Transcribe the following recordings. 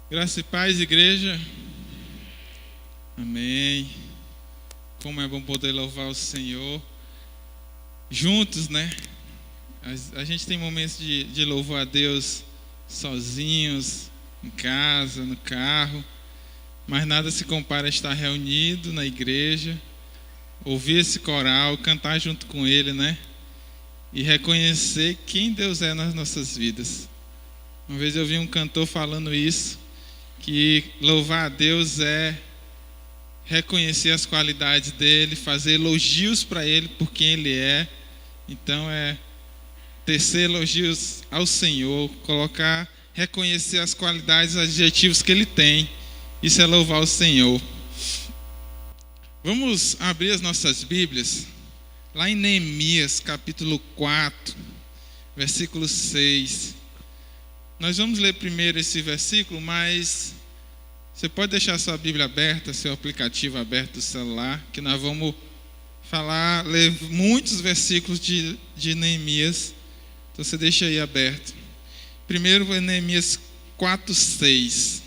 Graça e paz, igreja. Amém. Como é bom poder louvar o Senhor juntos, né? A gente tem momentos de louvar a Deus sozinhos, em casa, no carro, mas nada se compara a estar reunido na igreja, ouvir esse coral, cantar junto com ele, né? E reconhecer quem Deus é nas nossas vidas. Uma vez eu vi um cantor falando isso, que louvar a Deus é reconhecer as qualidades dele, fazer elogios para ele por quem ele é. Então é tecer elogios ao Senhor, reconhecer as qualidades, os adjetivos que ele tem. Isso é louvar o Senhor. Vamos abrir as nossas Bíblias lá em Neemias capítulo 4, versículo 6. Nós vamos ler primeiro esse versículo, mas você pode deixar sua Bíblia aberta, seu aplicativo aberto do celular, que nós vamos ler muitos versículos de Neemias. Então você deixa aí aberto. Primeiro é Neemias 4, 6.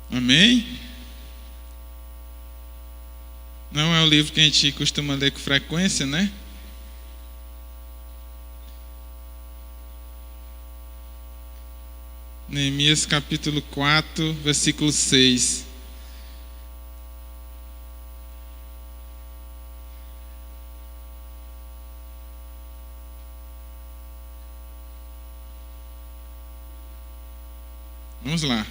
Amém? Não é o livro que a gente costuma ler com frequência, né? Neemias capítulo 4, versículo 6. Vamos lá.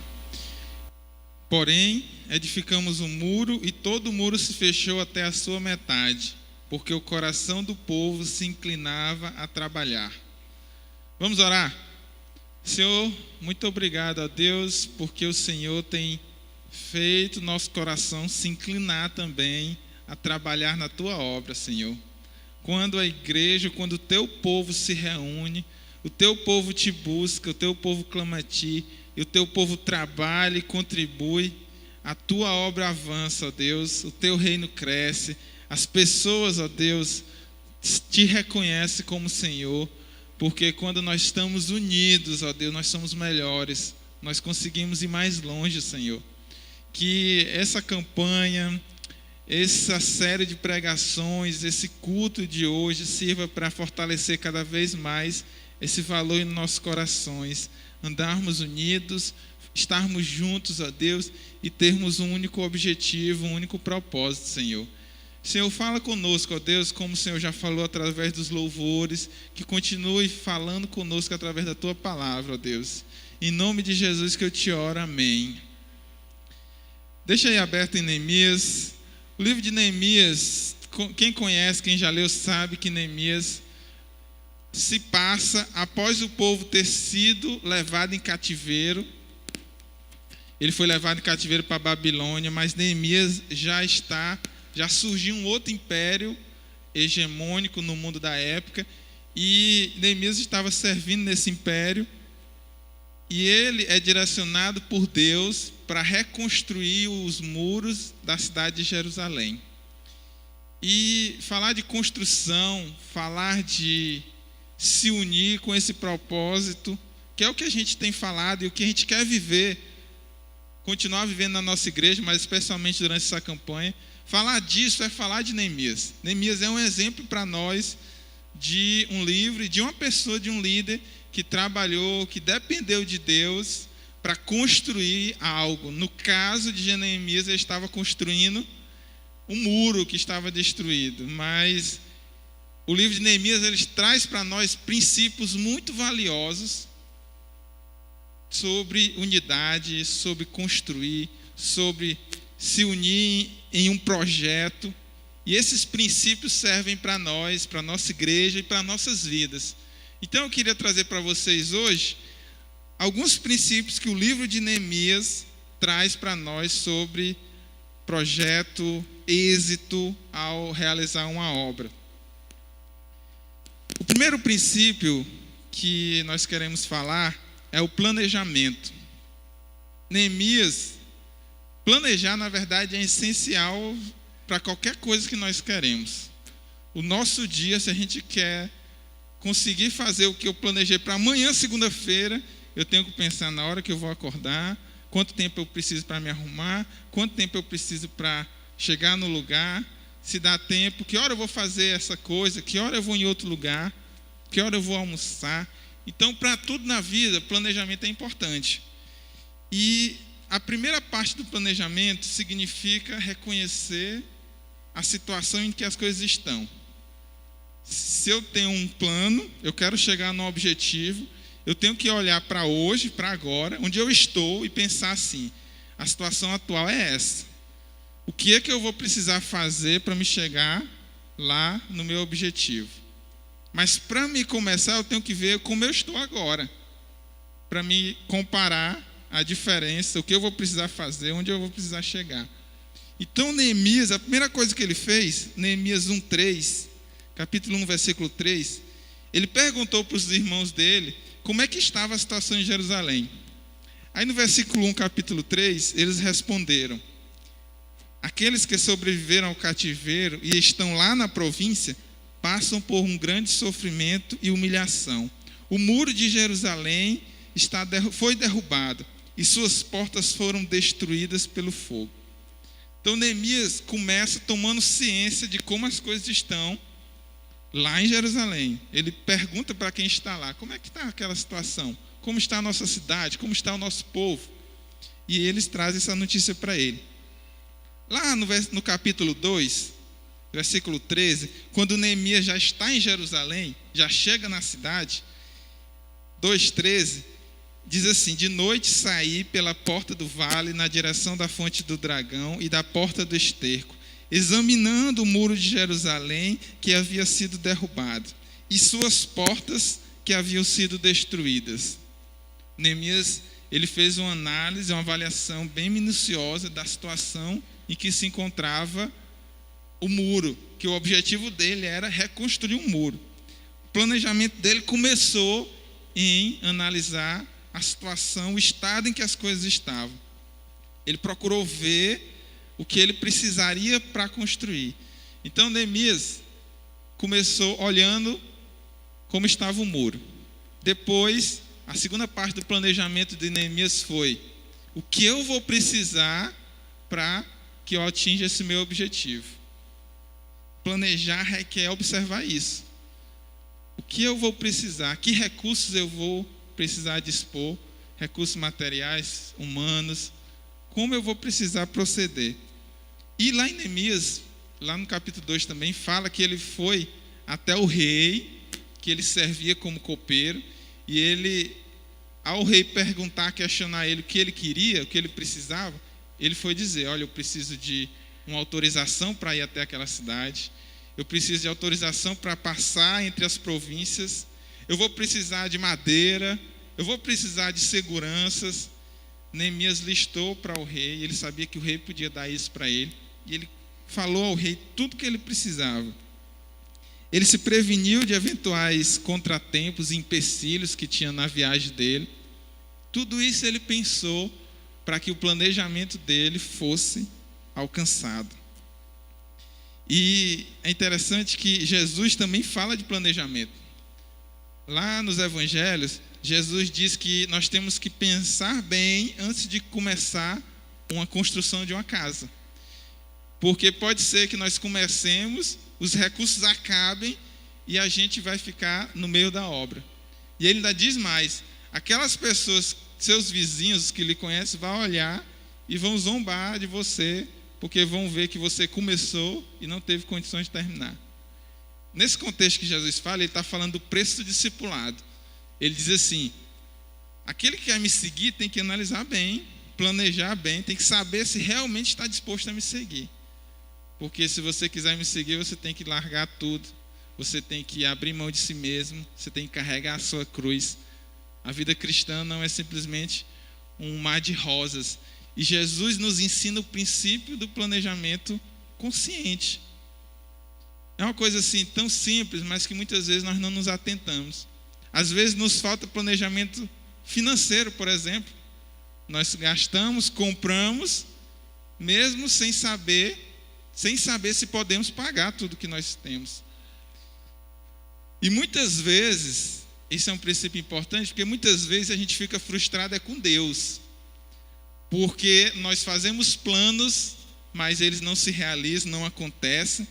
Porém, edificamos um muro e todo o muro se fechou até a sua metade, porque o coração do povo se inclinava a trabalhar. Vamos orar? Senhor, muito obrigado a Deus, porque o Senhor tem feito nosso coração se inclinar também a trabalhar na tua obra, Senhor. Quando a igreja, quando o teu povo se reúne, o teu povo te busca, o teu povo clama a ti, e o teu povo trabalha e contribui, a tua obra avança, ó Deus, o teu reino cresce, as pessoas, ó Deus, te reconhecem como Senhor, porque quando nós estamos unidos, ó Deus, nós somos melhores, nós conseguimos ir mais longe, Senhor. Que essa campanha, essa série de pregações, esse culto de hoje sirva para fortalecer cada vez mais esse valor em nossos corações, andarmos unidos, estarmos juntos, ó Deus, e termos um único objetivo, um único propósito, Senhor. Senhor, fala conosco, ó Deus, como o Senhor já falou através dos louvores, que continue falando conosco através da Tua palavra, ó Deus. Em nome de Jesus que eu te oro, amém. Deixa aí aberto em Neemias. O livro de Neemias, quem conhece, quem já leu, sabe que Neemias se passa após o povo ter sido levado em cativeiro. Ele foi levado em cativeiro para a Babilônia, mas Neemias já surgiu um outro império hegemônico no mundo da época, e Neemias estava servindo nesse império, e ele é direcionado por Deus para reconstruir os muros da cidade de Jerusalém. E falar de construção, falar de se unir com esse propósito, que é o que a gente tem falado e o que a gente quer viver, continuar vivendo na nossa igreja, mas especialmente durante essa campanha. Falar disso é falar de Neemias. Neemias é um exemplo para nós de um livro, de uma pessoa, de um líder que trabalhou, que dependeu de Deus para construir algo. No caso de Neemias, ele estava construindo um muro que estava destruído, mas o livro de Neemias ele traz para nós princípios muito valiosos sobre unidade, sobre construir, sobre se unir em um projeto. E esses princípios servem para nós, para a nossa igreja e para nossas vidas. Então eu queria trazer para vocês hoje alguns princípios que o livro de Neemias traz para nós sobre projeto, êxito ao realizar uma obra. O primeiro princípio que nós queremos falar é o planejamento. Neemias, planejar, na verdade, é essencial para qualquer coisa que nós queremos. o nosso dia, se a gente quer conseguir fazer o que eu planejei para amanhã, segunda-feira, eu tenho que pensar na hora que eu vou acordar, quanto tempo eu preciso para me arrumar, quanto tempo eu preciso para chegar no lugar, se dá tempo, que hora eu vou fazer essa coisa, que hora eu vou em outro lugar, que hora eu vou almoçar. Então, para tudo na vida, planejamento é importante. E a primeira parte do planejamento significa reconhecer a situação em que as coisas estão. Se eu tenho um plano, eu quero chegar no objetivo, eu tenho que olhar para hoje, para agora, onde eu estou, e pensar assim: a situação atual é essa. O que é que eu vou precisar fazer para me chegar lá no meu objetivo? Mas para me começar, eu tenho que ver como eu estou agora, para me comparar a diferença, o que eu vou precisar fazer, onde eu vou precisar chegar. Então, Neemias, a primeira coisa que ele fez, Neemias 1:3, capítulo 1, versículo 3, ele perguntou para os irmãos dele como é que estava a situação em Jerusalém. Aí no versículo 1, capítulo 3, eles responderam: aqueles que sobreviveram ao cativeiro e estão lá na província passam por um grande sofrimento e humilhação. O muro de Jerusalém foi derrubado e suas portas foram destruídas pelo fogo. Então Neemias começa tomando ciência de como as coisas estão lá em Jerusalém. Ele pergunta para quem está lá: como é que está aquela situação? Como está a nossa cidade? Como está o nosso povo? E eles trazem essa notícia para ele. Lá no capítulo 2, versículo 13, quando Neemias já está em Jerusalém, já chega na cidade, 2:13, diz assim: de noite saí pela porta do vale na direção da fonte do dragão e da porta do esterco, examinando o muro de Jerusalém que havia sido derrubado e suas portas que haviam sido destruídas. Neemias, ele fez uma análise, uma avaliação bem minuciosa da situação em que se encontrava o muro, que o objetivo dele era reconstruir um muro. O planejamento dele começou em analisar a situação, o estado em que as coisas estavam. Ele procurou ver o que ele precisaria para construir. Então Neemias começou olhando como estava o muro. Depois, a segunda parte do planejamento de Neemias foi: o que eu vou precisar para que eu atinja esse meu objetivo? Planejar requer observar isso. O que eu vou precisar? Que recursos eu vou precisar dispor? Recursos materiais, humanos. Como eu vou precisar proceder? E lá em Neemias, lá no capítulo 2 também, fala que ele foi até o rei, que ele servia como copeiro, e ele, ao rei perguntar, questionar ele o que ele queria, o que ele precisava, ele foi dizer: olha, eu preciso de uma autorização para ir até aquela cidade, eu preciso de autorização para passar entre as províncias, eu vou precisar de madeira, eu vou precisar de seguranças. Neemias listou para o rei, ele sabia que o rei podia dar isso para ele, e ele falou ao rei tudo que ele precisava. Ele se preveniu de eventuais contratempos e empecilhos que tinha na viagem dele. Tudo isso ele pensou para que o planejamento dele fosse alcançado. E é interessante que Jesus também fala de planejamento. Lá nos evangelhos, Jesus diz que nós temos que pensar bem antes de começar uma construção de uma casa. Porque pode ser que nós comecemos, os recursos acabem e a gente vai ficar no meio da obra. E ele ainda diz mais: aquelas pessoas, seus vizinhos que lhe conhecem, vão olhar e vão zombar de você, porque vão ver que você começou e não teve condições de terminar. Nesse contexto que Jesus fala, ele está falando do preço do discipulado. Ele diz assim: aquele que quer me seguir tem que analisar bem, planejar bem, tem que saber se realmente está disposto a me seguir. Porque se você quiser me seguir, você tem que largar tudo, você tem que abrir mão de si mesmo, você tem que carregar a sua cruz. A vida cristã não é simplesmente um mar de rosas. E Jesus nos ensina o princípio do planejamento consciente. É uma coisa assim tão simples, mas que muitas vezes nós não nos atentamos. Às vezes nos falta planejamento financeiro, por exemplo. Nós gastamos, compramos, mesmo sem saber se podemos pagar tudo que nós temos. E muitas vezes, isso é um princípio importante, porque muitas vezes a gente fica frustrado com Deus, porque nós fazemos planos, mas eles não se realizam, não acontecem,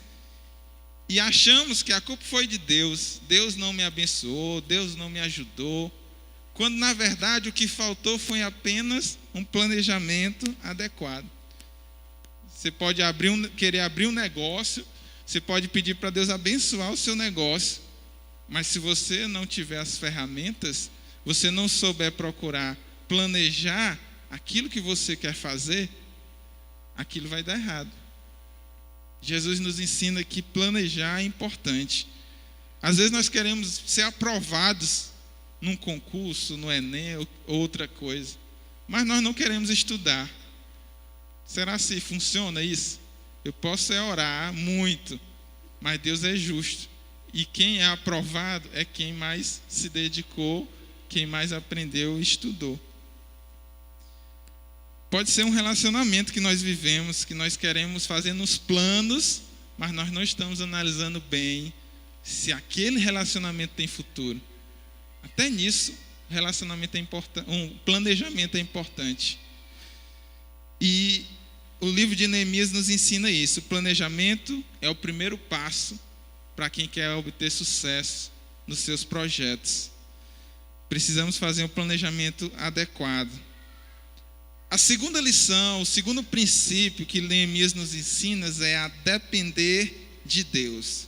e achamos que a culpa foi de Deus. Deus não me abençoou, Deus não me ajudou, quando na verdade o que faltou foi apenas um planejamento adequado. Você pode querer abrir um negócio, você pode pedir para Deus abençoar o seu negócio, mas se você não tiver as ferramentas, você não souber procurar planejar aquilo que você quer fazer, aquilo vai dar errado. Jesus nos ensina que planejar é importante. Às vezes nós queremos ser aprovados num concurso, no Enem ou outra coisa, mas nós não queremos estudar. Será que funciona isso? Eu posso orar muito, mas Deus é justo. E quem é aprovado é quem mais se dedicou, quem mais aprendeu e estudou. Pode ser um relacionamento que nós vivemos, que nós queremos fazer nos planos, mas nós não estamos analisando bem se aquele relacionamento tem futuro. Até nisso, relacionamento é importante, um planejamento é importante. E o livro de Neemias nos ensina isso. O planejamento é o primeiro passo para quem quer obter sucesso nos seus projetos. Precisamos fazer um planejamento adequado. A segunda lição, o segundo princípio que Neemias nos ensina é a depender de Deus.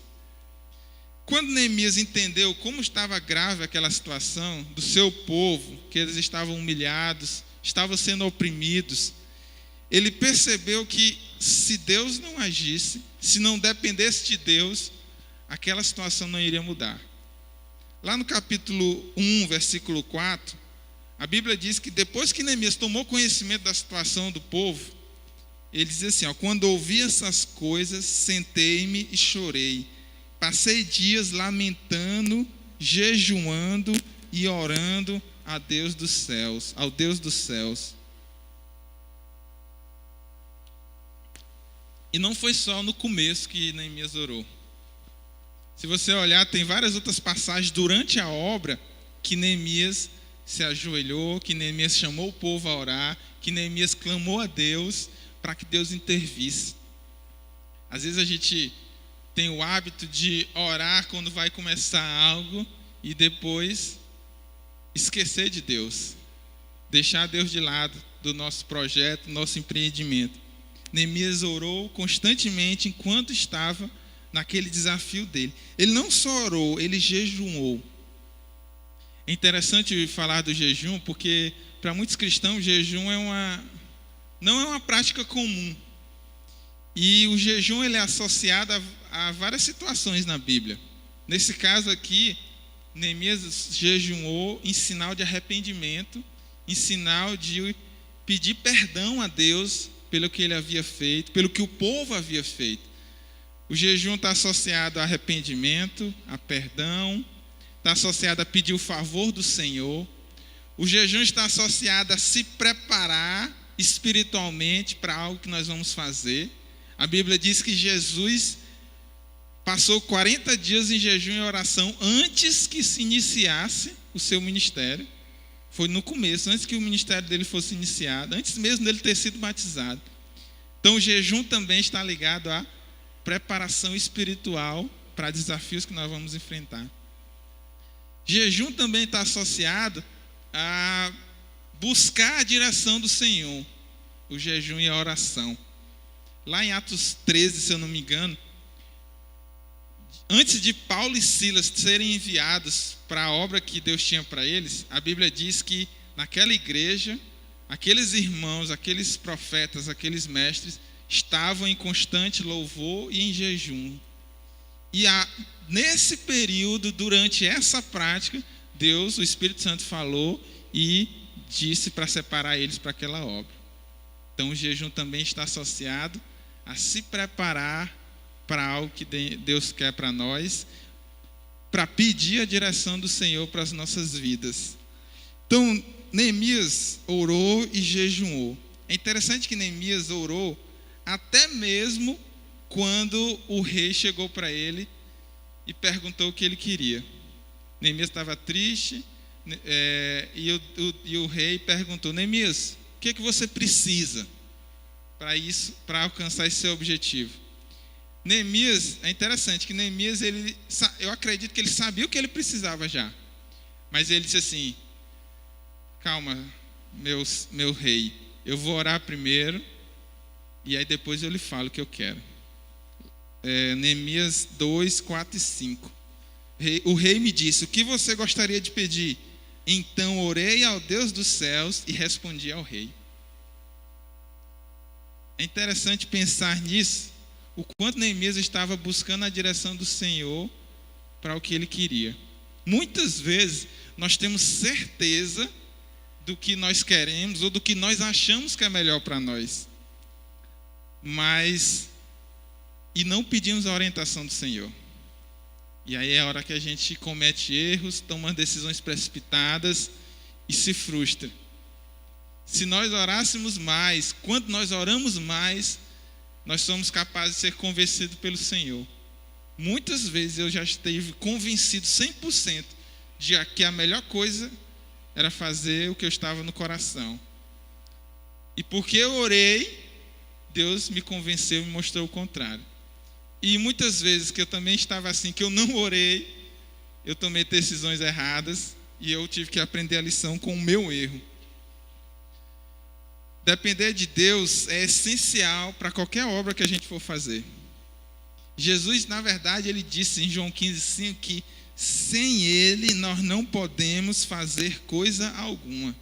Quando Neemias entendeu como estava grave aquela situação do seu povo, que eles estavam humilhados, estavam sendo oprimidos, ele percebeu que se Deus não agisse, se não dependesse de Deus, aquela situação não iria mudar. Lá no capítulo 1, versículo 4, a Bíblia diz que depois que Neemias tomou conhecimento da situação do povo, ele diz assim, quando ouvi essas coisas, sentei-me e chorei. Passei dias lamentando, jejuando e orando ao Deus dos céus. E não foi só no começo que Neemias orou. Se você olhar, tem várias outras passagens durante a obra que Neemias se ajoelhou, que Neemias chamou o povo a orar, que Neemias clamou a Deus para que Deus intervisse. Às vezes a gente tem o hábito de orar quando vai começar algo e depois esquecer de Deus, deixar Deus de lado do nosso projeto, do nosso empreendimento. Neemias orou constantemente enquanto estava naquele desafio dele. Ele não só orou, ele jejuou. É interessante falar do jejum, porque para muitos cristãos o jejum não é uma prática comum. E o jejum ele é associado a várias situações na Bíblia. Nesse caso aqui, Neemias jejuou em sinal de arrependimento, em sinal de pedir perdão a Deus pelo que ele havia feito, pelo que o povo havia feito. O jejum está associado a arrependimento, a perdão, está associado a pedir o favor do Senhor. O jejum está associado a se preparar espiritualmente para algo que nós vamos fazer. A Bíblia diz que Jesus passou 40 dias em jejum e oração antes que se iniciasse o seu ministério. Foi no começo, antes que o ministério dele fosse iniciado, antes mesmo dele ter sido batizado. Então o jejum também está ligado à preparação espiritual para desafios que nós vamos enfrentar. Jejum também está associado a buscar a direção do Senhor, o jejum e a oração. Lá em Atos 13, se eu não me engano, antes de Paulo e Silas serem enviados para a obra que Deus tinha para eles, a Bíblia diz que naquela igreja, aqueles irmãos, aqueles profetas, aqueles mestres, estavam em constante louvor e em jejum. E nesse período, durante essa prática, Deus, o Espírito Santo falou e disse para separar eles para aquela obra. Então o jejum também está associado a se preparar para algo que Deus quer para nós, para pedir a direção do Senhor para as nossas vidas. Então Neemias orou e jejuou. É interessante que Neemias orou até mesmo quando o rei chegou para ele e perguntou o que ele queria. Neemias estava triste, e o rei perguntou: Neemias, o que é que você precisa para alcançar esse seu objetivo? Neemias, é interessante que Neemias, eu acredito que ele sabia o que ele precisava já. Mas ele disse assim: calma, meu rei, eu vou orar primeiro e aí depois eu lhe falo o que eu quero. Neemias 2, 4 e 5. O rei me disse: o que você gostaria de pedir? Então orei ao Deus dos céus e respondi ao rei. É interessante pensar nisso, o quanto Neemias estava buscando a direção do Senhor para o que ele queria. Muitas vezes nós temos certeza do que nós queremos ou do que nós achamos que é melhor para nós, e não pedimos a orientação do Senhor. E aí é a hora que a gente comete erros, toma decisões precipitadas e se frustra. Se nós orássemos mais, quando nós oramos mais, nós somos capazes de ser convencidos pelo Senhor. Muitas vezes eu já estive convencido 100% de que a melhor coisa era fazer o que eu estava no coração. E porque eu orei, Deus me convenceu e me mostrou o contrário. E muitas vezes que eu também estava assim, que eu não orei, eu tomei decisões erradas e eu tive que aprender a lição com o meu erro. Depender de Deus é essencial para qualquer obra que a gente for fazer. Jesus, na verdade, ele disse em João 15,5 que sem Ele nós não podemos fazer coisa alguma.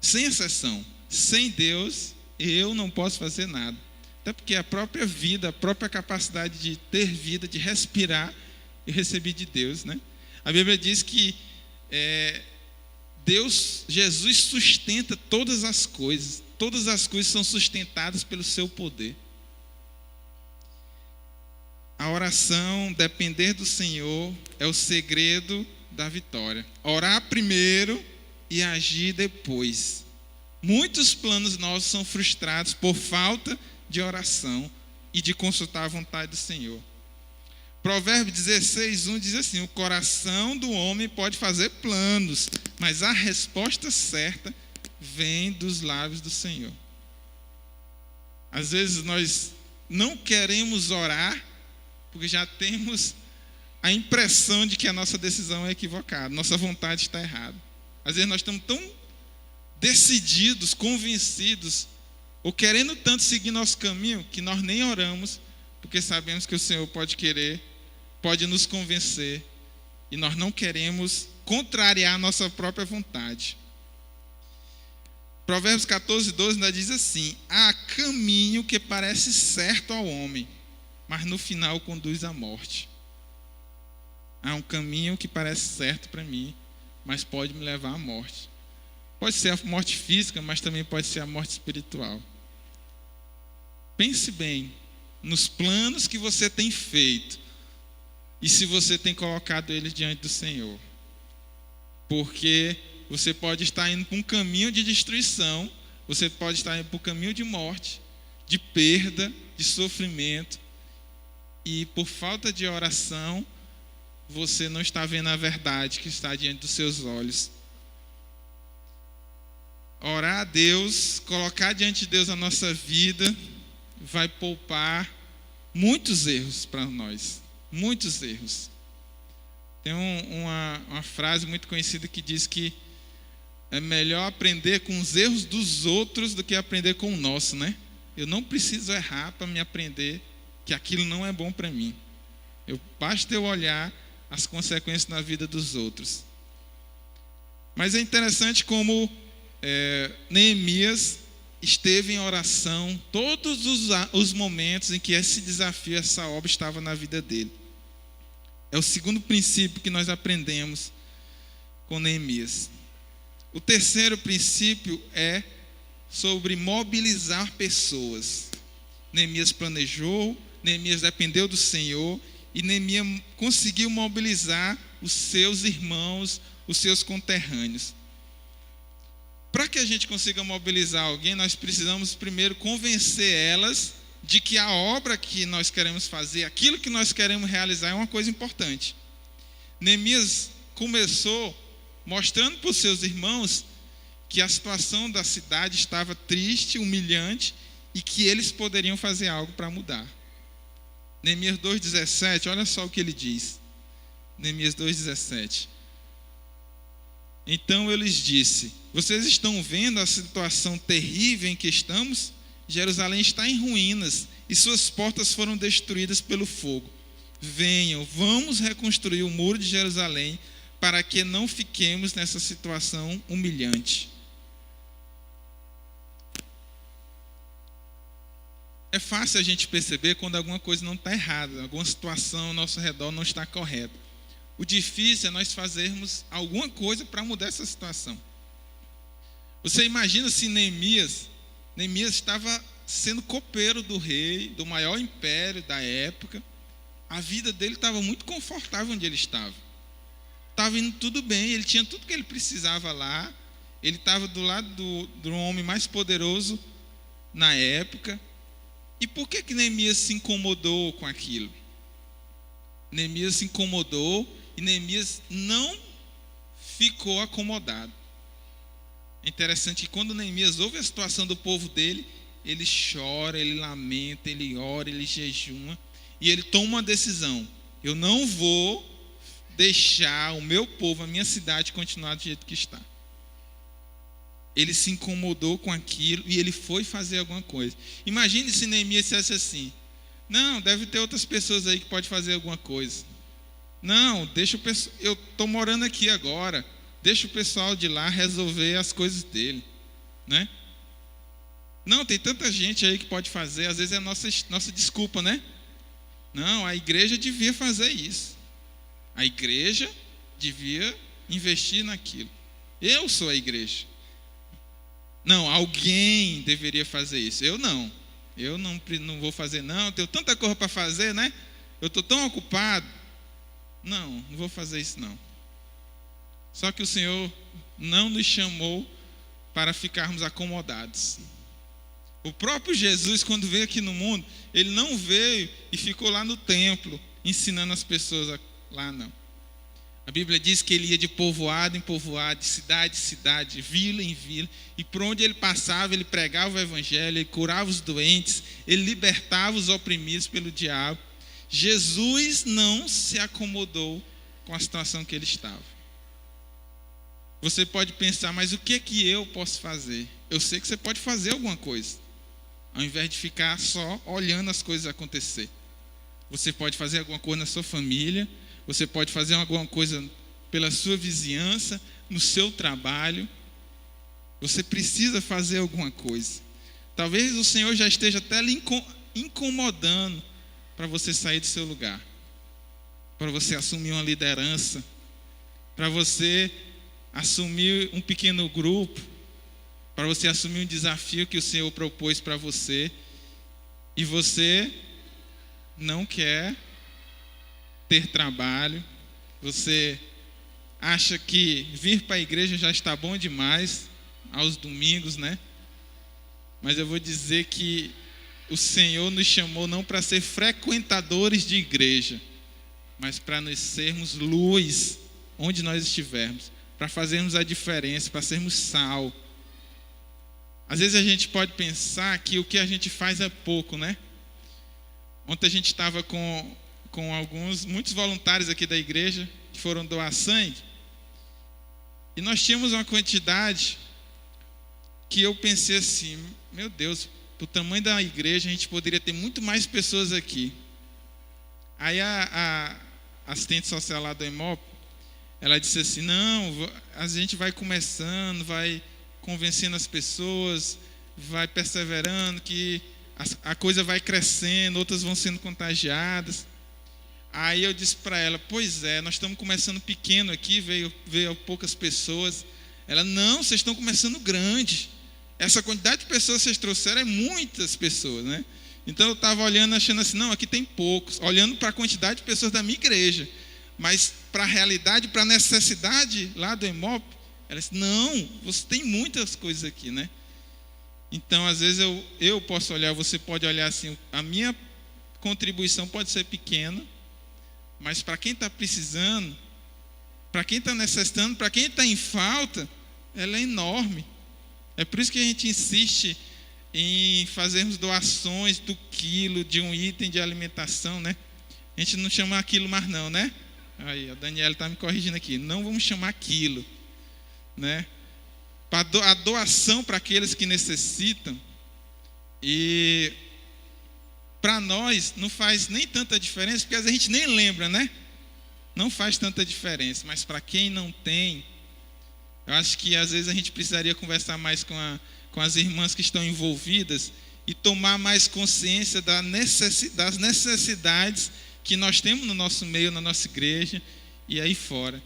Sem exceção. Sem Deus, eu não posso fazer nada. Até porque a própria vida, a própria capacidade de ter vida, de respirar, eu recebi de Deus, né? A Bíblia diz que Jesus sustenta todas as coisas são sustentadas pelo seu poder. A oração, depender do Senhor, é o segredo da vitória. Orar primeiro e agir depois. Muitos planos nossos são frustrados por falta de oração e de consultar a vontade do Senhor. Provérbios 16:1 diz assim: o coração do homem pode fazer planos, mas a resposta certa vem dos lábios do Senhor. Às vezes nós não queremos orar porque já temos a impressão de que a nossa decisão é equivocada, nossa vontade está errada. Às vezes nós estamos tão decididos, convencidos, ou querendo tanto seguir nosso caminho, que nós nem oramos, porque sabemos que o Senhor pode nos convencer, e nós não queremos contrariar a nossa própria vontade. Provérbios 14:12 ainda diz assim: há caminho que parece certo ao homem, mas no final conduz à morte. Há um caminho que parece certo para mim, mas pode me levar à morte. Pode ser a morte física, mas também pode ser a morte espiritual. Pense bem nos planos que você tem feito e se você tem colocado eles diante do Senhor. Porque você pode estar indo para um caminho de destruição, você pode estar indo para um caminho de morte, de perda, de sofrimento, e por falta de oração, você não está vendo a verdade que está diante dos seus olhos. Orar a Deus, colocar diante de Deus a nossa vida, vai poupar muitos erros para nós. Muitos erros. Tem uma frase muito conhecida que diz que é melhor aprender com os erros dos outros do que aprender com o nosso, né? Eu não preciso errar para me aprender que aquilo não é bom para mim. Basta eu olhar as consequências na vida dos outros. Mas é interessante como Neemias esteve em oração todos os momentos em que esse desafio, essa obra estava na vida dele. É o segundo princípio que nós aprendemos com Neemias. O terceiro princípio é sobre mobilizar pessoas. Neemias planejou, Neemias dependeu do Senhor e Neemias conseguiu mobilizar os seus irmãos, os seus conterrâneos. Para que a gente consiga mobilizar alguém, nós precisamos primeiro convencer elas de que a obra que nós queremos fazer, aquilo que nós queremos realizar é uma coisa importante. Neemias começou mostrando para os seus irmãos que a situação da cidade estava triste, humilhante, e que eles poderiam fazer algo para mudar. Neemias 2,17, olha só o que ele diz. Neemias 2,17. Então eu lhes disse: vocês estão vendo a situação terrível em que estamos? Jerusalém está em ruínas e suas portas foram destruídas pelo fogo. Venham, vamos reconstruir o muro de Jerusalém para que não fiquemos nessa situação humilhante. É fácil a gente perceber quando alguma coisa não está errada, alguma situação ao nosso redor não está correta. O difícil é nós fazermos alguma coisa para mudar essa situação. Você imagina se Neemias estava sendo copeiro do rei, do maior império da época. A vida dele estava muito confortável onde ele estava. Estava indo tudo bem, ele tinha tudo que ele precisava lá. Ele estava do lado do homem mais poderoso na época. E por que Neemias se incomodou com aquilo? Neemias se incomodou e Neemias não ficou acomodado. É interessante que quando Neemias ouve a situação do povo dele, ele chora, ele lamenta, ele ora, ele jejuma e ele toma uma decisão: eu não vou deixar o meu povo, a minha cidade continuar do jeito que está. Ele se incomodou com aquilo e ele foi fazer alguma coisa. Imagine se Neemias dissesse assim: não, deve ter outras pessoas aí que podem fazer alguma coisa. Não, deixa o pessoal, eu estou morando aqui agora, deixa o pessoal de lá resolver as coisas dele, né? Não, tem tanta gente aí que pode fazer, às vezes é nossa desculpa, né? Não, a igreja devia fazer isso. A igreja devia investir naquilo. Eu sou a igreja. Não, alguém deveria fazer isso. Eu não vou fazer não, eu tenho tanta coisa para fazer, né? Eu estou tão ocupado. Não vou fazer isso não. Só que o Senhor não nos chamou para ficarmos acomodados. O próprio Jesus, quando veio aqui no mundo, ele não veio e ficou lá no templo ensinando as pessoas lá, não. A Bíblia diz que ele ia de povoado em povoado, de cidade em cidade, vila em vila, e por onde ele passava, ele pregava o evangelho, ele curava os doentes, ele libertava os oprimidos pelo diabo. Jesus não se acomodou com a situação que ele estava. Você pode pensar, mas o que é que eu posso fazer? Eu sei que você pode fazer alguma coisa, ao invés de ficar só olhando as coisas acontecer. Você pode fazer alguma coisa na sua família, você pode fazer alguma coisa pela sua vizinhança, no seu trabalho. Você precisa fazer alguma coisa. Talvez o Senhor já esteja até lhe incomodando para você sair do seu lugar, para você assumir uma liderança, para você assumir um pequeno grupo, para você assumir um desafio que o Senhor propôs para você, e você não quer ter trabalho, você acha que vir para a igreja já está bom demais, aos domingos, né? Mas eu vou dizer que o Senhor nos chamou não para ser frequentadores de igreja, mas para nós sermos luz onde nós estivermos, para fazermos a diferença, para sermos sal. Às vezes a gente pode pensar que o que a gente faz é pouco, né? Ontem a gente estava com muitos voluntários aqui da igreja que foram doar sangue, e nós tínhamos uma quantidade que eu pensei assim: meu Deus, pro tamanho da igreja a gente poderia ter muito mais pessoas aqui. Aí a assistente social lá do EMOP, ela disse assim: não, a gente vai começando, vai convencendo as pessoas, vai perseverando, que a coisa vai crescendo, outras vão sendo contagiadas. Aí eu disse para ela: pois é, nós estamos começando pequeno aqui, veio poucas pessoas. Ela: não, vocês estão começando grande. Essa quantidade de pessoas que vocês trouxeram é muitas pessoas, né? Então eu estava olhando, achando assim: não, aqui tem poucos, olhando para a quantidade de pessoas da minha igreja, mas para a realidade, para a necessidade lá do EMOP, ela disse: não, você tem muitas coisas aqui, né? Então, às vezes, eu posso olhar, você pode olhar assim, a minha contribuição pode ser pequena, mas para quem está precisando, para quem está necessitando, para quem está em falta, ela é enorme. É por isso que a gente insiste em fazermos doações do quilo de um item de alimentação, né? A gente não chama quilo mais não, né? Aí, a Daniela está me corrigindo aqui. Não vamos chamar quilo, né? A doação para aqueles que necessitam. E para nós não faz nem tanta diferença, porque às vezes a gente nem lembra, né? Não faz tanta diferença, mas para quem não tem, eu acho que às vezes a gente precisaria conversar mais com as irmãs que estão envolvidas e tomar mais consciência das necessidades que nós temos no nosso meio, na nossa igreja e aí fora,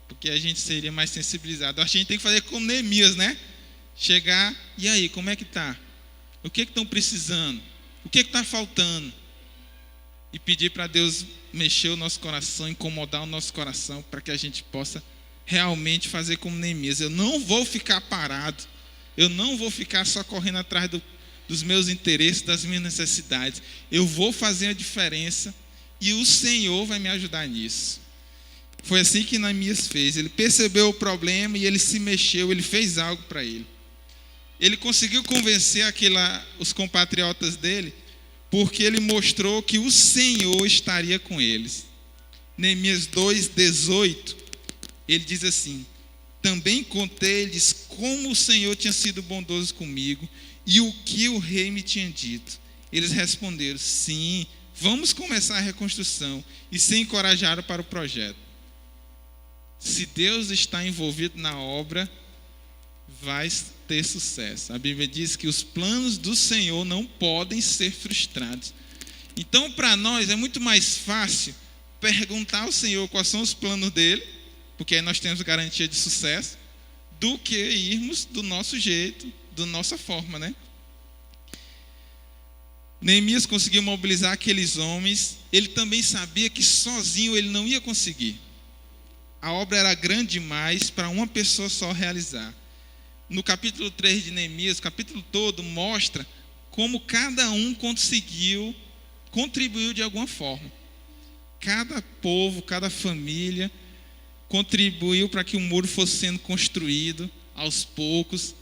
porque a gente seria mais sensibilizado. Acho que a gente tem que fazer como Neemias, né? Chegar, e aí, como é que está? O que estão precisando? O que está faltando? E pedir para Deus mexer o nosso coração, incomodar o nosso coração, para que a gente possa realmente fazer como Neemias. Eu não vou ficar parado, eu não vou ficar só correndo atrás dos meus interesses, das minhas necessidades. Eu vou fazer a diferença e o Senhor vai me ajudar nisso. Foi assim que Neemias fez. Ele percebeu o problema e ele se mexeu, ele fez algo para ele. Ele conseguiu convencer os compatriotas dele, porque ele mostrou que o Senhor estaria com eles. Neemias 2:18, ele diz assim: também contei-lhes como o Senhor tinha sido bondoso comigo e o que o rei me tinha dito. Eles responderam: sim, vamos começar a reconstrução, e se encorajaram para o projeto. Se Deus está envolvido na obra, vai ter sucesso. A Bíblia diz que os planos do Senhor não podem ser frustrados. Então, para nós é muito mais fácil perguntar ao Senhor quais são os planos dele, porque aí nós temos garantia de sucesso, do que irmos do nosso jeito, da nossa forma, né? Neemias conseguiu mobilizar aqueles homens. Ele também sabia que sozinho ele não ia conseguir. A obra era grande demais para uma pessoa só realizar. No capítulo 3 de Neemias, o capítulo todo mostra como cada um contribuiu de alguma forma. Cada povo, cada família contribuiu para que o muro fosse sendo construído aos poucos.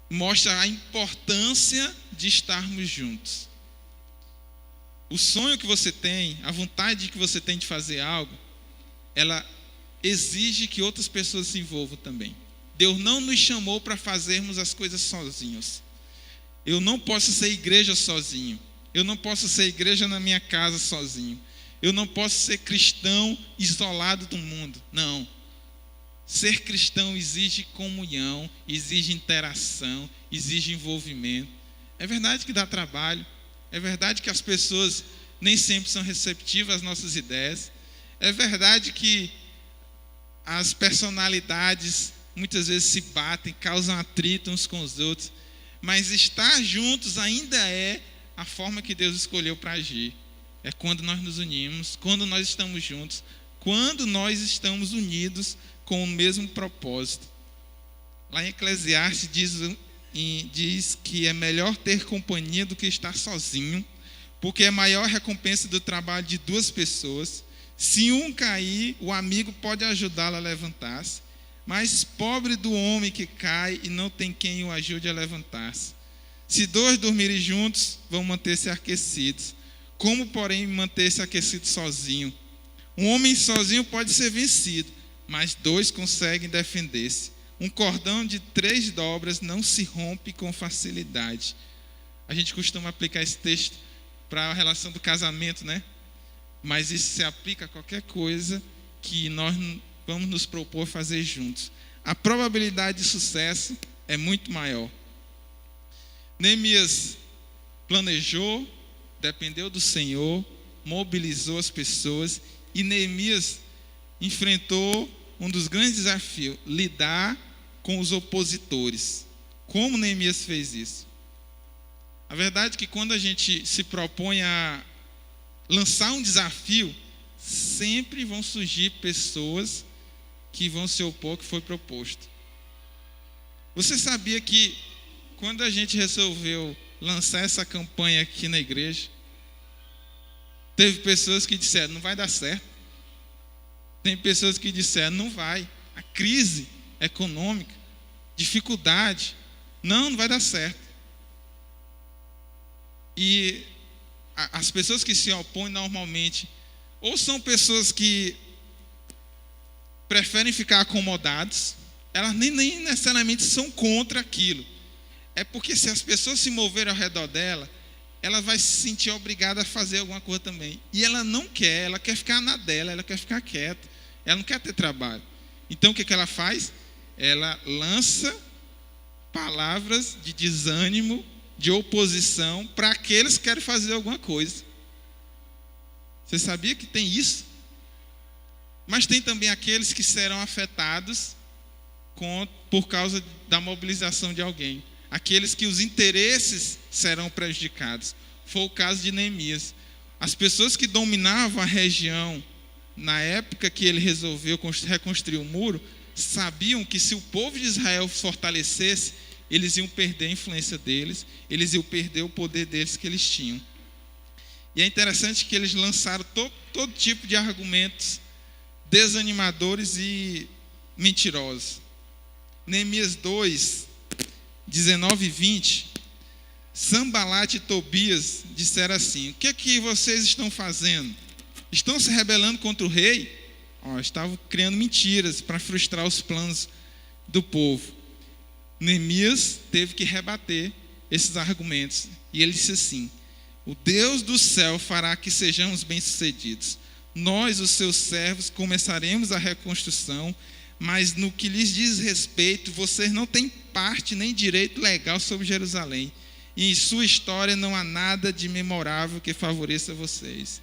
Mostra a importância de estarmos juntos. O sonho que você tem, a vontade que você tem de fazer algo, ela exige que outras pessoas se envolvam também. Deus não nos chamou para fazermos as coisas sozinhos. Eu não posso ser igreja sozinho. Eu não posso ser igreja na minha casa sozinho. Eu não posso ser cristão isolado do mundo. Não. Ser cristão exige comunhão, exige interação, exige envolvimento. É verdade que dá trabalho. É verdade que as pessoas nem sempre são receptivas às nossas ideias. É verdade que as personalidades muitas vezes se batem, causam atrito uns com os outros, mas estar juntos ainda é a forma que Deus escolheu para agir. É quando nós nos unimos, quando nós estamos juntos, quando nós estamos unidos com o mesmo propósito. Lá em Eclesiastes diz que é melhor ter companhia do que estar sozinho, porque é maior a recompensa do trabalho de duas pessoas. Se um cair, o amigo pode ajudá-lo a levantar-se, mas pobre do homem que cai e não tem quem o ajude a levantar-se. Se dois dormirem juntos, vão manter-se aquecidos. Como, porém, manter-se aquecido sozinho? Um homem sozinho pode ser vencido, mas dois conseguem defender-se. Um cordão de 3 dobras não se rompe com facilidade. A gente costuma aplicar esse texto para a relação do casamento, né? Mas isso se aplica a qualquer coisa que nós vamos nos propor fazer juntos. A probabilidade de sucesso é muito maior. Neemias planejou, dependeu do Senhor, mobilizou as pessoas, e Neemias enfrentou um dos grandes desafios: lidar com os opositores. Como Neemias fez isso? A verdade é que quando a gente se propõe a lançar um desafio, sempre vão surgir pessoas que vão se opor ao que foi proposto. Você sabia que quando a gente resolveu lançar essa campanha aqui na igreja, teve pessoas que disseram, não vai dar certo. Tem pessoas que disseram, não vai. A crise econômica, dificuldade, não vai dar certo. E as pessoas que se opõem normalmente, ou são pessoas que preferem ficar acomodados, elas nem necessariamente são contra aquilo. É porque se as pessoas se moverem ao redor dela, ela vai se sentir obrigada a fazer alguma coisa também. E ela não quer, ela quer ficar na dela, ela quer ficar quieta. Ela não quer ter trabalho. Então o que ela faz? Ela lança palavras de desânimo, de oposição para aqueles que querem fazer alguma coisa. Você sabia que tem isso? Mas tem também aqueles que serão afetados por causa da mobilização de alguém. Aqueles que os interesses serão prejudicados. Foi o caso de Neemias. As pessoas que dominavam a região na época que ele resolveu reconstruir o muro, sabiam que se o povo de Israel fortalecesse, eles iam perder a influência deles, eles iam perder o poder deles que eles tinham. E é interessante que eles lançaram todo tipo de argumentos desanimadores e mentirosos. Neemias 2, 19 e 20, Sanbalate e Tobias disseram assim: o que é que vocês estão fazendo? Estão se rebelando contra o rei? Estavam criando mentiras para frustrar os planos do povo. Neemias teve que rebater esses argumentos. E ele disse assim: o Deus do céu fará que sejamos bem-sucedidos. Nós, os seus servos, começaremos a reconstrução, mas no que lhes diz respeito, vocês não têm parte nem direito legal sobre Jerusalém. E em sua história não há nada de memorável que favoreça vocês.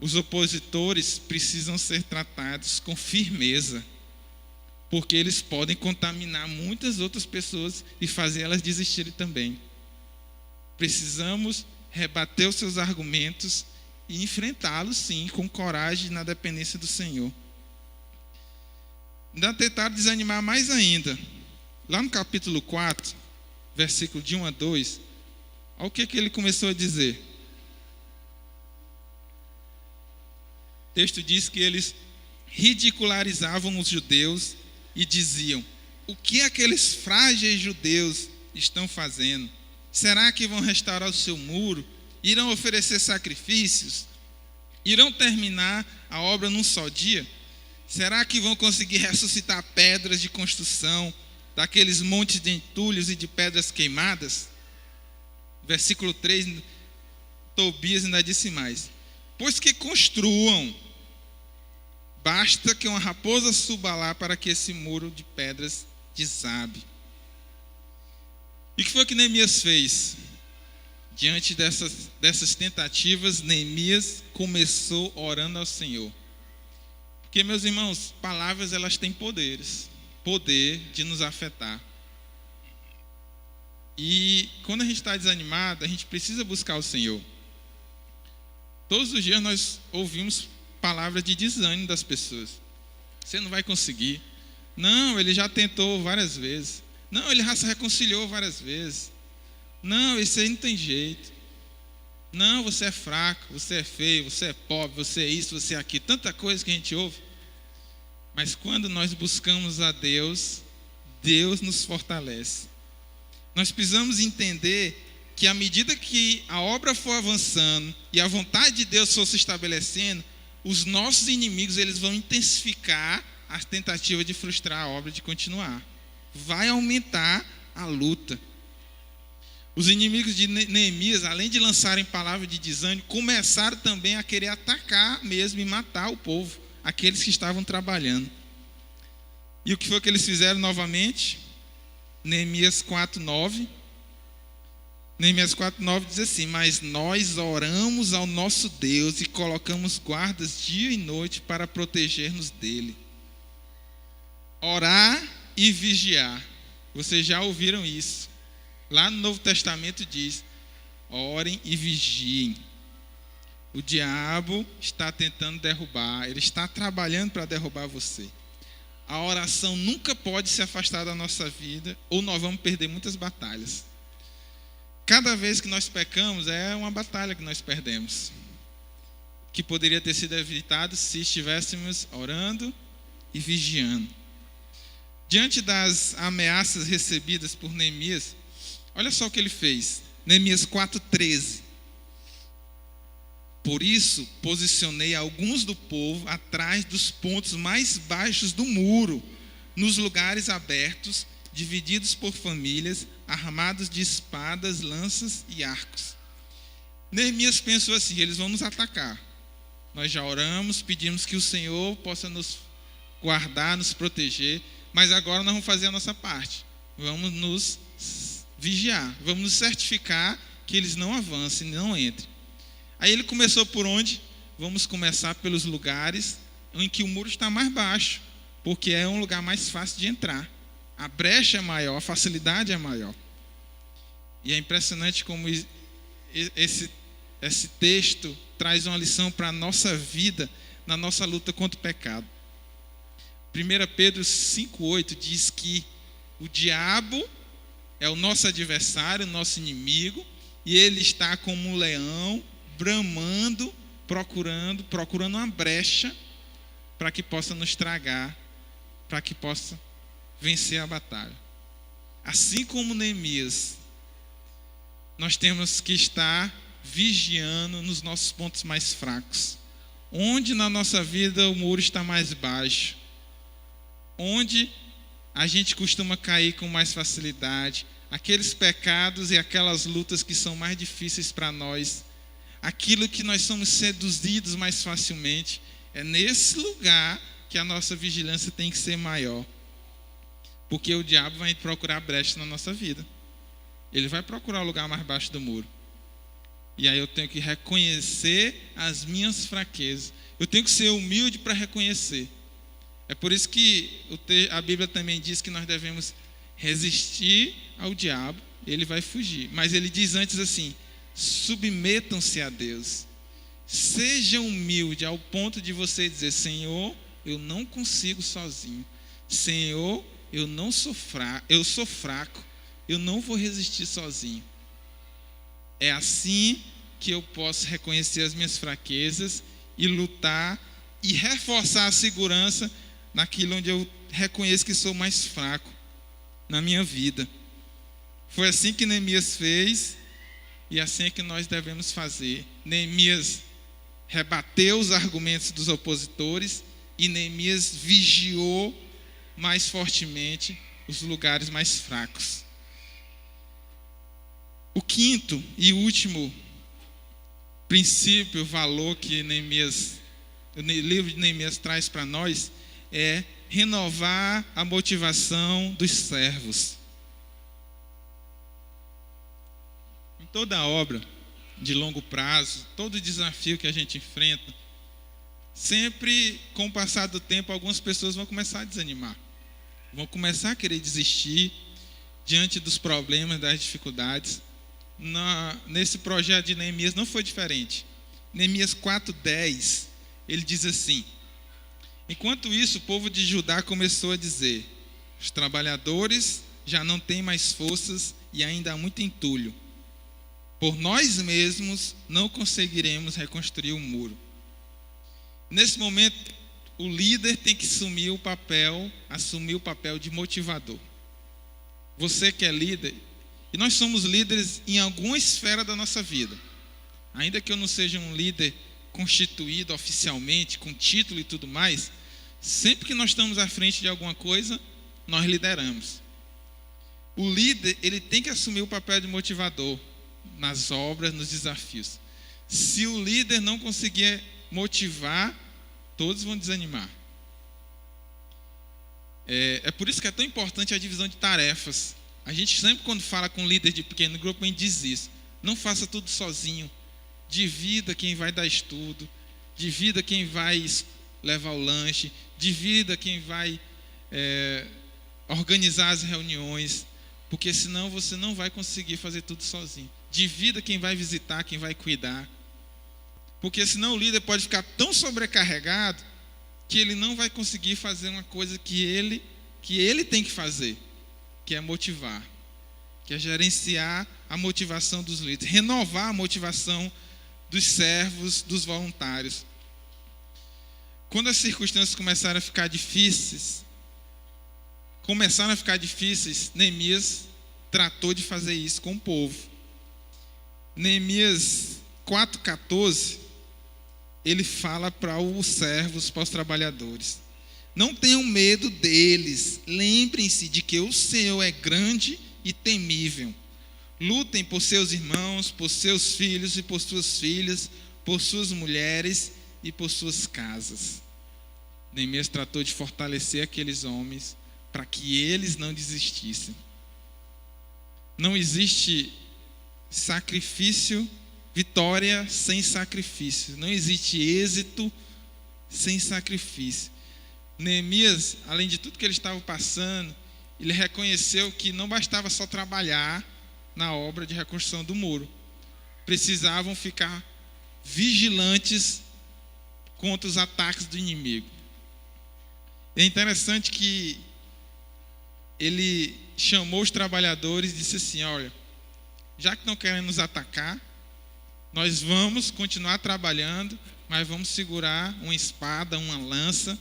Os opositores precisam ser tratados com firmeza, porque eles podem contaminar muitas outras pessoas e fazer elas desistirem também. Precisamos rebater os seus argumentos e enfrentá-los, sim, com coragem na dependência do Senhor. Ainda tentaram desanimar mais ainda. Lá no capítulo 4, versículo de 1 a 2, olha o que ele começou a dizer. O texto diz que eles ridicularizavam os judeus e diziam: o que aqueles frágeis judeus estão fazendo? Será que vão restaurar o seu muro? Irão oferecer sacrifícios? Irão terminar a obra num só dia? Será que vão conseguir ressuscitar pedras de construção daqueles montes de entulhos e de pedras queimadas? Versículo 3, Tobias ainda disse mais: pois que construam, basta que uma raposa suba lá para que esse muro de pedras desabe. E o que foi que Neemias fez? Diante dessas tentativas, Neemias começou orando ao Senhor. Porque, meus irmãos, palavras elas têm poder de nos afetar. E quando a gente está desanimado, a gente precisa buscar o Senhor. Todos os dias nós ouvimos palavras de desânimo das pessoas. Você não vai conseguir. Não, ele já tentou várias vezes. Não, ele já se reconciliou várias vezes. Não, isso aí não tem jeito. Não, você é fraco, você é feio, você é pobre, você é isso, você é aquilo. Tanta coisa que a gente ouve. Mas quando nós buscamos a Deus, Deus nos fortalece. Nós precisamos entender que à medida que a obra for avançando e a vontade de Deus for se estabelecendo, os nossos inimigos eles vão intensificar a tentativa de frustrar a obra de continuar. Vai aumentar a luta. Os inimigos de Neemias, além de lançarem palavras de desânimo, começaram também a querer atacar mesmo e matar o povo, aqueles que estavam trabalhando. E o que foi que eles fizeram novamente? Neemias 4:9. Neemias 4:9 diz assim: mas nós oramos ao nosso Deus e colocamos guardas dia e noite para proteger-nos dele. Orar e vigiar. Vocês já ouviram isso. Lá no Novo Testamento diz: orem e vigiem. O diabo está tentando derrubar, ele está trabalhando para derrubar você. a oração nunca pode se afastar da nossa vida, ou nós vamos perder muitas batalhas. Cada vez que nós pecamos, é uma batalha que nós perdemos, que poderia ter sido evitado se estivéssemos orando e vigiando. Diante das ameaças recebidas por Neemias, olha só o que ele fez. Neemias 4:13. Por isso, posicionei alguns do povo atrás dos pontos mais baixos do muro, nos lugares abertos, divididos por famílias, armados de espadas, lanças e arcos. Neemias pensou assim: eles vão nos atacar. Nós já oramos, pedimos que o Senhor possa nos guardar, nos proteger, mas agora nós vamos fazer a nossa parte. Vamos nos vigiar, vamos nos certificar que eles não avancem, não entrem. Aí ele começou por onde? Vamos começar pelos lugares em que o muro está mais baixo, porque é um lugar mais fácil de entrar. A brecha é maior, a facilidade é maior. E é impressionante como esse texto traz uma lição para a nossa vida, na nossa luta contra o pecado. 1 Pedro 5,8 diz que o diabo é o nosso adversário, o nosso inimigo, e ele está como um leão, bramando, procurando uma brecha para que possa nos tragar, para que possa vencer a batalha. Assim como Neemias, nós temos que estar vigiando nos nossos pontos mais fracos. Onde na nossa vida o muro está mais baixo, onde a gente costuma cair com mais facilidade, aqueles pecados e aquelas lutas que são mais difíceis para nós, aquilo que nós somos seduzidos mais facilmente, é nesse lugar que a nossa vigilância tem que ser maior. Porque o diabo vai procurar brecha na nossa vida. Ele vai procurar o lugar mais baixo do muro. E aí eu tenho que reconhecer as minhas fraquezas. Eu tenho que ser humilde para reconhecer. É por isso que a Bíblia também diz que nós devemos resistir ao diabo, ele vai fugir. Mas ele diz antes assim: submetam-se a Deus. Sejam humildes ao ponto de você dizer: Senhor, eu não consigo sozinho. Senhor, eu sou fraco, eu não vou resistir sozinho. É assim que eu posso reconhecer as minhas fraquezas e lutar e reforçar a segurança naquilo onde eu reconheço que sou mais fraco na minha vida. Foi assim que Neemias fez e assim é que nós devemos fazer. Neemias rebateu os argumentos dos opositores e Neemias vigiou mais fortemente os lugares mais fracos. O quinto e último princípio, valor que o livro de Neemias traz para nós é renovar a motivação dos servos. Em toda obra de longo prazo, todo desafio que a gente enfrenta, sempre com o passar do tempo, algumas pessoas vão começar a desanimar, vão começar a querer desistir diante dos problemas, das dificuldades. Nesse projeto de Neemias não foi diferente. Neemias 4:10, ele diz assim: enquanto isso, o povo de Judá começou a dizer: os trabalhadores já não têm mais forças e ainda há muito entulho. Por nós mesmos não conseguiremos reconstruir o muro. Nesse momento, o líder tem que assumir o papel de motivador. Você que é líder, e nós somos líderes em alguma esfera da nossa vida. Ainda que eu não seja um líder constituído oficialmente, com título e tudo mais, sempre que nós estamos à frente de alguma coisa, nós lideramos. O líder, ele tem que assumir o papel de motivador nas obras, nos desafios. Se o líder não conseguir motivar, todos vão desanimar. É por isso que é tão importante a divisão de tarefas. A gente sempre, quando fala com líder de pequeno grupo, a gente diz isso: não faça tudo sozinho. Divida quem vai dar estudo, divida quem vai levar o lanche, divida quem vai organizar as reuniões, porque senão você não vai conseguir fazer tudo sozinho. Divida quem vai visitar, quem vai cuidar, porque senão o líder pode ficar tão sobrecarregado que ele não vai conseguir fazer uma coisa que ele tem que fazer, que é motivar, que é gerenciar a motivação dos líderes, renovar a motivação dos servos, dos voluntários. Quando as circunstâncias começaram a ficar difíceis, Neemias tratou de fazer isso com o povo. Neemias 4,14, ele fala para os servos, para os trabalhadores: não tenham medo deles, lembrem-se de que o Senhor é grande e temível. Lutem por seus irmãos, por seus filhos e por suas filhas, por suas mulheres e por suas casas. Neemias tratou de fortalecer aqueles homens para que eles não desistissem. Não existe vitória sem sacrifício. Não existe êxito sem sacrifício. Neemias, além de tudo que ele estava passando, ele reconheceu que não bastava só trabalhar na obra de reconstrução do muro. Precisavam ficar vigilantes contra os ataques do inimigo. É interessante que ele chamou os trabalhadores e disse assim: olha, já que estão querendo nos atacar, nós vamos continuar trabalhando, mas vamos segurar uma espada, uma lança,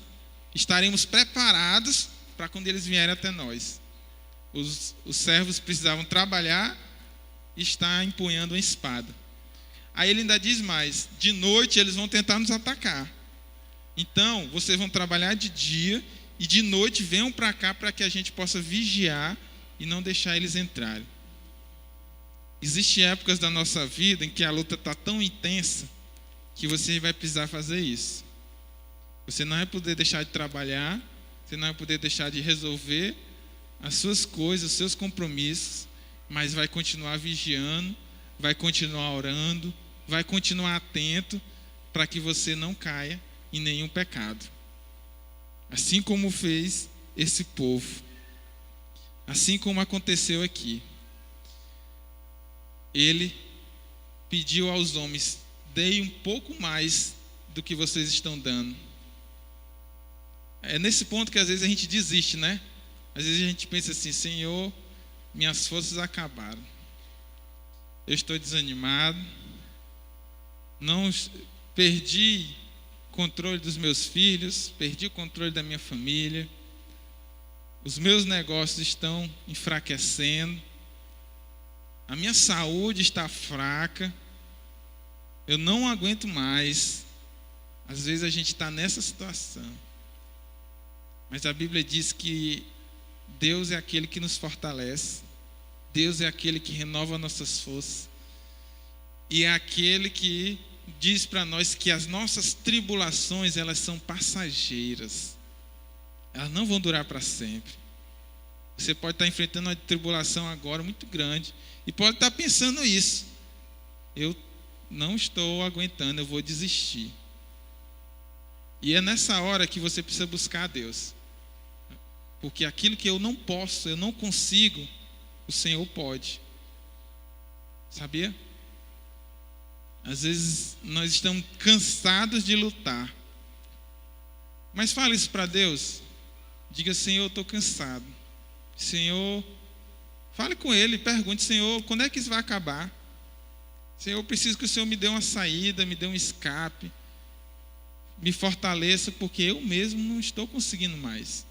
estaremos preparados para quando eles vierem até nós. Os servos precisavam trabalhar e estar empunhando uma espada. Aí ele ainda diz mais: de noite eles vão tentar nos atacar. Então, vocês vão trabalhar de dia e de noite venham para cá para que a gente possa vigiar e não deixar eles entrarem. Existem épocas da nossa vida em que a luta está tão intensa que você vai precisar fazer isso. Você não vai poder deixar de trabalhar, você não vai poder deixar de resolver as suas coisas, os seus compromissos, mas vai continuar vigiando, vai continuar orando, vai continuar atento para que você não caia em nenhum pecado. Assim como fez esse povo, assim como aconteceu aqui. Ele pediu aos homens: dei um pouco mais do que vocês estão dando. É nesse ponto que às vezes a gente desiste, né? Às vezes a gente pensa assim: Senhor, minhas forças acabaram, eu estou desanimado, não perdi o controle dos meus filhos, perdi o controle da minha família, os meus negócios estão enfraquecendo, a minha saúde está fraca, eu não aguento mais. Às vezes a gente está nessa situação, mas a Bíblia diz que Deus é aquele que nos fortalece, Deus é aquele que renova nossas forças, e é aquele que diz para nós que as nossas tribulações, elas são passageiras, elas não vão durar para sempre. Você pode estar enfrentando uma tribulação agora muito grande e pode estar pensando isso: eu não estou aguentando, eu vou desistir. E é nessa hora que você precisa buscar a Deus, porque aquilo que eu não posso, eu não consigo, o Senhor pode. Sabia? Às vezes nós estamos cansados de lutar, mas fale isso para Deus. Diga: Senhor, eu estou cansado. Senhor, fale com Ele, pergunte: Senhor, quando é que isso vai acabar? Senhor, eu preciso que o Senhor me dê uma saída, me dê um escape, me fortaleça, porque eu mesmo não estou conseguindo mais.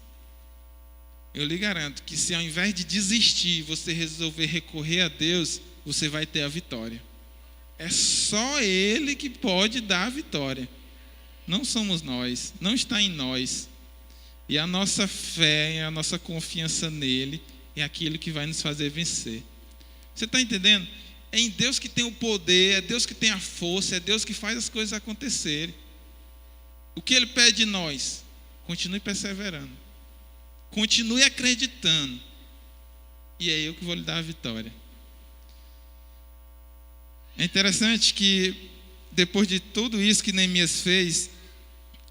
Eu lhe garanto que se ao invés de desistir, você resolver recorrer a Deus, você vai ter a vitória. É só Ele que pode dar a vitória. Não somos nós, não está em nós. E a nossa fé, a nossa confiança nele é aquilo que vai nos fazer vencer. Você está entendendo? É em Deus que tem o poder, é Deus que tem a força, é Deus que faz as coisas acontecerem. O que Ele pede de nós? Continue perseverando, continue acreditando, e é eu que vou lhe dar a vitória. É interessante que depois de tudo isso que Neemias fez,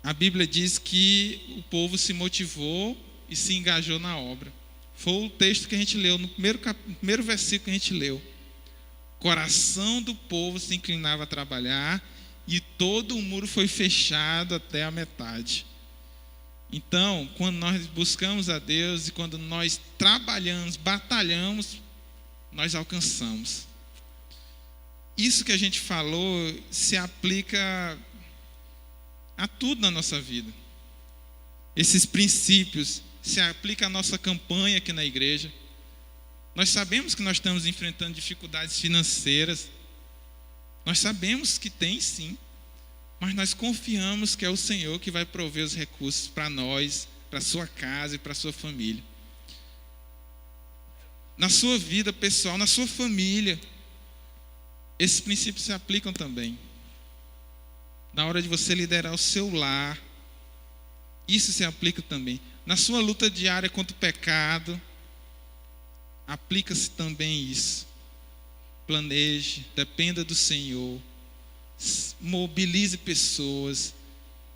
a Bíblia diz que o povo se motivou e se engajou na obra. Foi o texto que a gente leu, no primeiro versículo que a gente leu. O coração do povo se inclinava a trabalhar e todo o muro foi fechado até a metade. Então, quando nós buscamos a Deus e quando nós trabalhamos, batalhamos, nós alcançamos. Isso que a gente falou se aplica a tudo na nossa vida. Esses princípios se aplicam à nossa campanha aqui na igreja. Nós sabemos que nós estamos enfrentando dificuldades financeiras. Nós sabemos que tem sim. Mas nós confiamos que é o Senhor que vai prover os recursos para nós, para a sua casa e para a sua família. Na sua vida pessoal, na sua família, esses princípios se aplicam também. Na hora de você liderar o seu lar, isso se aplica também. Na sua luta diária contra o pecado, aplica-se também isso. Planeje, dependa do Senhor, mobilize pessoas,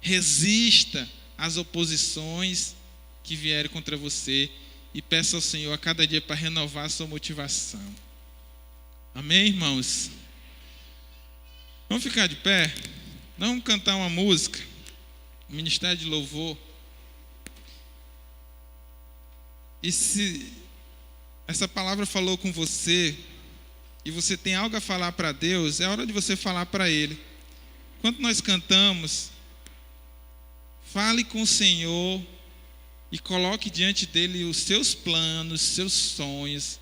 resista às oposições que vierem contra você e peça ao Senhor a cada dia para renovar a sua motivação. Amém, irmãos? Vamos ficar de pé? Nós vamos cantar uma música, o Ministério de Louvor. E se essa palavra falou com você e você tem algo a falar para Deus, é hora de você falar para Ele. Enquanto nós cantamos, fale com o Senhor e coloque diante dEle os seus planos, seus sonhos,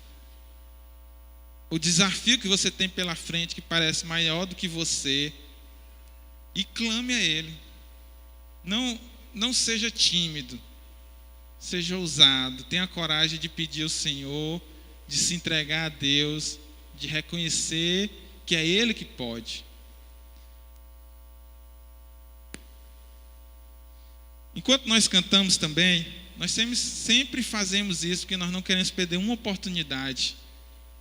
o desafio que você tem pela frente, que parece maior do que você, e clame a Ele. Não seja tímido, seja ousado, tenha coragem de pedir ao Senhor, de se entregar a Deus, de reconhecer que é Ele que pode. Enquanto nós cantamos também, nós sempre fazemos isso, porque nós não queremos perder uma oportunidade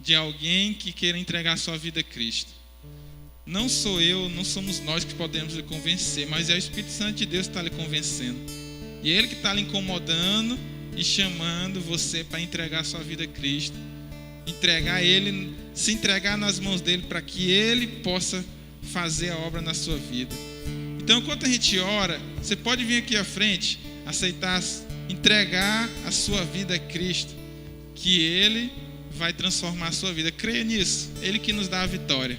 de alguém que queira entregar sua vida a Cristo. Não sou eu, não somos nós que podemos lhe convencer, mas é o Espírito Santo de Deus que está lhe convencendo. E é Ele que está lhe incomodando e chamando você para entregar sua vida a Cristo. Entregar Ele, se entregar nas mãos dEle para que Ele possa fazer a obra na sua vida. Então, enquanto a gente ora, você pode vir aqui à frente, aceitar, entregar a sua vida a Cristo, que Ele vai transformar a sua vida. Creia nisso, Ele que nos dá a vitória.